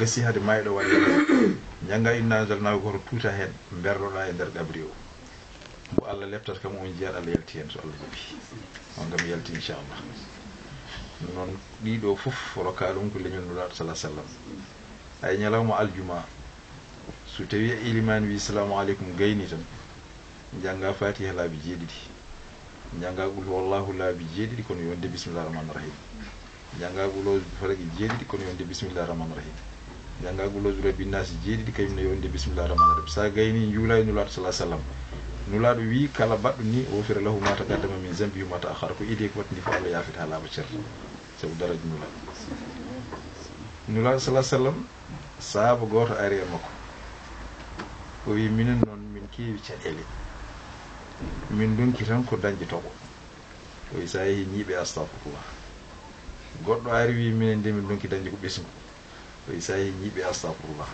gasi hade maydo walla janga inna anzalnahu goto tuuta hen berdoɗa e nder gabri o mo Allah leptat kam on jiyaɗa Allah yalti hen so Allah jaɓi on gam yalti inchallah non ɗiɗo fof roka ɗum ko leñol nulaɗo sallah sallam ay ñalawma aljuma so tawi ilimani wi salamu aleykum gayni tan janga fatiha laabi jeeɗiɗi janga qul wallahu laabi jeeɗiɗi kono yonde bismillahir rahmanir rahim janga qulo faraki jeeɗiɗi kono yonde bismillahir rahmanir rahim janga qulo rabbi nas jeeɗiɗi kayum ne yonde bismillahir rahmanir rahim sa gayni juula e nulaɗo sallah sallam nulaɗo wi kala baɗɗo ni o wofira lahu ma taqaddama min zambi ma ta'akhkhara ko idi ko watni fo Allah yafita ha laaɓa cer sabu daraja nulaɗo sallah sallam saaba goto ari e makko o wi minen noon min keewi caɗele min donki tan ko dañde toɓo o wi sa yeehi ñiiɓe astafirullah goɗɗo ari wi minen nde min donki dañde ko ɓesgu o wi sa yeehi ñiiɓe astafirullah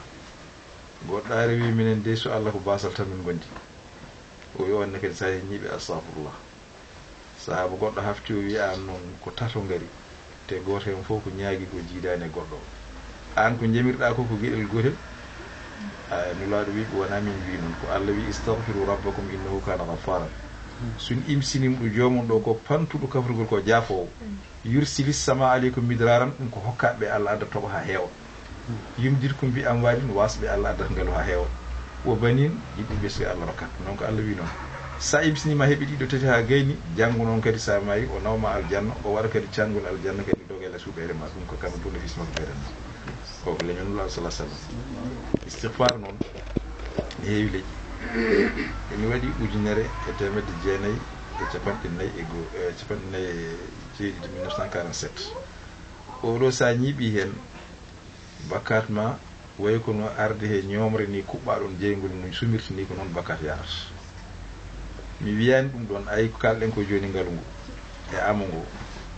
goɗɗo ari wi minen de so Allah ko basal tan min gondi o wi onne kadi sa yeehi ñiiɓe astafirullah saabu goɗɗo hafti o wi an noon ko tato ngari te goto hen fof ko ñaagui ko jiidani e goɗɗo o an ko jamirɗa ko gueɗel gotel nulaɗo wi wona min wi noon ko Allah wi istahfiru rabbakum innahu kana ghaffara sun imsinim ɗo jomum ɗo ko pantuɗo kafrugol ko jaafowo yursilis sama aleykum midraran ɗum ko hokkaɓe Allah adda toɓo ha heewa yumdirkum bi amwalin wasɓe Allah addata ngaalu ha heewa wo banin yiɗɗi ɓesɓe Allah rokkat noon ko Allah wi noon sa imsinima heeɓi ɗiɗo tati ha gayni janggo noon kadi sa maayi o nawma aljanna o waɗa kadi cangol aljanna kadi dogele suuɓere ma ɗum ko kamɓe bénéfice makko ɓeɗen koko leñol nulaɗo sallah sallam istighfar noon ne heewi leƴƴi emi waɗi ujunere e temedde jeenayyi e capanɗe nayyi e goo capanɗe nayyi e jeeɗiɗi 1947 oɗo sa ñiiɓi hen bakkat ma way kono arde he ñomre ni kuɓɓaɗon jeygol no sumirti ni ko noon bakkat yarata mi wiyani ɗum ɗon ay ko kalɗen ko joni ngalu ngu e amo ngo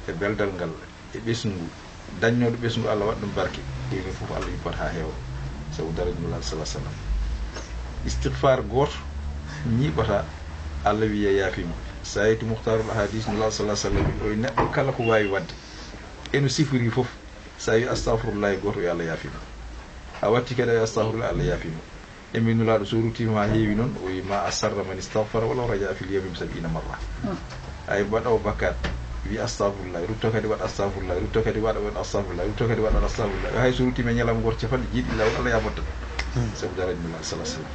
e beldal ngal e ɓesgu ngu dañnoɗo ɓesgu Allah waɗa ɗum barke ɗum fof Allah yippat ha heewa sabu daraja nulaɗo sallah sallam istighfar goto ñiɓata Allah wiya yaafima sa yetti muhtarul ahadis nulaɗo sallah sallam o neɗɗo kala ko wawi wadde eno sifori fof sa wi astahfirullah goto yo Allah yaafima a watti kadi astahfirullah Allah yaafima emi nulaɗo so rutima ha heewi noon o wi ma asarra man istahfara walaw raja fil yawmi 70 marra ay waɗawo bakkat wi astahfirullah rutto kadi waɗa astahfirullah rutto kadi waɗa astahfirullah rutto kadi waɗa astahfirullah hay so rutima ñalawma goto capanɗe jeeɗiɗi lawol Allah yafotta sabu daraja nulaɗo sallah sallam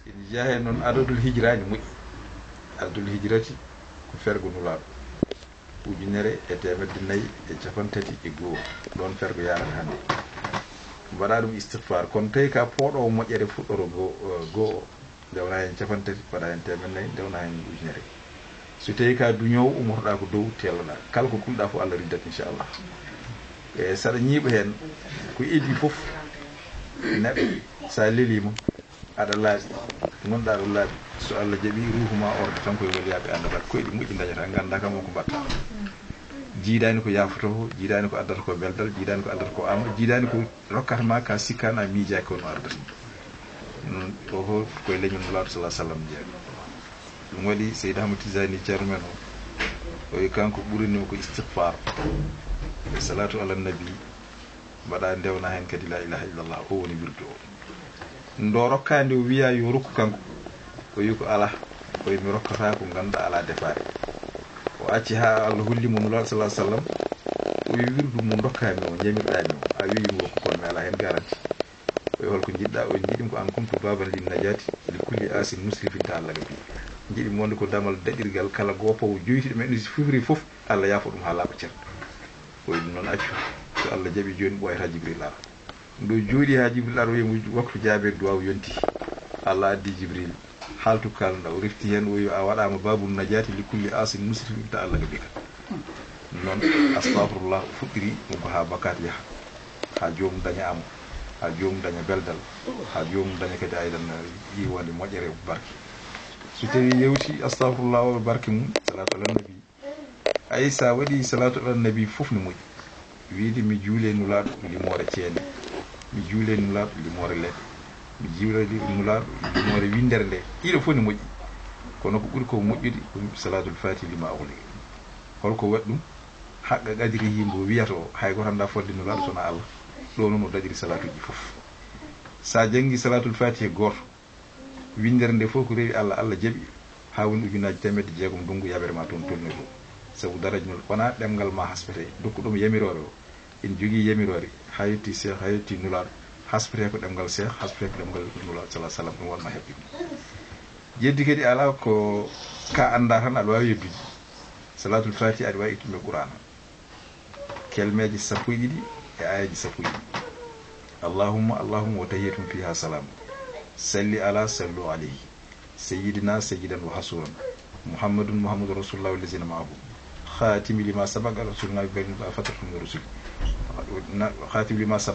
ene jeeya hen noon adadul hijrani moƴƴi adadul hijrati ko fergo nulaɗo ujunere e temedde nayyi e capantati e goho ɗon fergo yarata hande mbaɗa ɗum istighfar kono tawi ka pooɗowo moƴƴere fuɗɗoro goo dewna hen capantati mbaɗa hen temedde nayyi dewna hen ujunere so tawi ka duñowo ummotoɗa ko dow telloɗa kala ko kulɗa fof Allah riddat inchallah e saɗa ñiiɓa hen ko idi fof neɗɗo sa lelima aɗa laaɓi gonɗa ɗo laaɓi so Allah jaaɓi ruhuma orde tan koye waliyaɓe Allah bat koyɗi moƴƴi dañata ganda kam ko mbatta jiidani ko yafoto jiidani ko addata ko beldal jiidani ko addata ko ama jiidani ko rokkatama ka sikkana miijaki kono ardata noon o fof koye leñol nulaɗo sallah sallam jeeya ɗum waɗi Seydi Ahmad Tijani ceerno men o wi kanko ɓurinimo ko istighfar e salatu ala nabi mbaɗa ndewna hen kadi la ilaha illallah o woni wirdu o ndo rokkande o wiya yo rokku kanko o wi ko ala o wi mi rokkata ko ganduɗa ala defare o acci ha Allah hollimo nulaɗo sallah sallam o wi wirdu mo dokkami o jamirɗami o a wiyimo rokku kono mi ala hen garanti o wi holko jiɗɗa o jiɗimi ko an kuntu baban lin najati li kulli asin musrifin ta Allah gabi jiɗimi wonde ko damal daɗirgal kala gopowo joytiɗo men fifri fof Allah yaafo ɗum ha laaɓa cer o wi ɗum noon accu so Allah jaaɓi joni ɓoyata Jibril ara ndo jooɗi ha Jibril ara wiyimo waktu jaabede duwaw yonti Allah addi Jibril haaltu kalnoɗa o refti hen o wi a waɗama babul najati li kulli asin musrifin ta Allah gabi ka noon astahfirullah o fuɗɗiri ɗum ko ha bakkat yaaha ha jomum daña amo ha jomum daña beldal ha jomum daña kadi aydan yiwonde moƴƴere barke so tawi yewti astahfirullah o barke mum salatu ala nabi ay sa waɗi salatu ala nabi fof ne moƴƴi wiide mi juule nulaɗo limore ceene mi juule nulaɗo limore leɗɗe mi juule nulaɗo limore windere nde ɗiɗo fof ne moƴƴi kono ko ɓuuri ko moƴƴude ko salatul fati lima awli holko waɗi ɗum haqqa qadiri himbo wiyata o hay goto anda fodde nulaɗo sona Allah ɗono no daƴiri salatuji fof sa jangi salatul fatiha goto windere nde fof ko rewi Allah Allah jaɓi ha woni ujunaji temedde jeegom ndungu yaɓere ma toon tolni ɗo sabu darajnol wona ɗemgal ma haspete dokkuɗomo yamirore o en jogui yamirore ha yetti cheikh ha yetti nulaɗo haspete ko ɗemgal cheikh haspete ko ɗemgal nulaɗo salah sallam ɗum wonma heɓɓi jeddi kadi ala ko ka anda tan aɗa wawi yeddude salatul fatiha aɗa wawi ittude qur'ana kelmeje 12 e ayaji 12 allahumma allahumma wa tahiyatum fiha salam salli ala sallu alayhi sayyidina sayyidan wa hasuran muhammadun muhammadur rasulullah wallazina ma'ahu khatimi lima sabaqa rasuluna bi bayyinatin fatratum min rusul khatimi lima sabaqa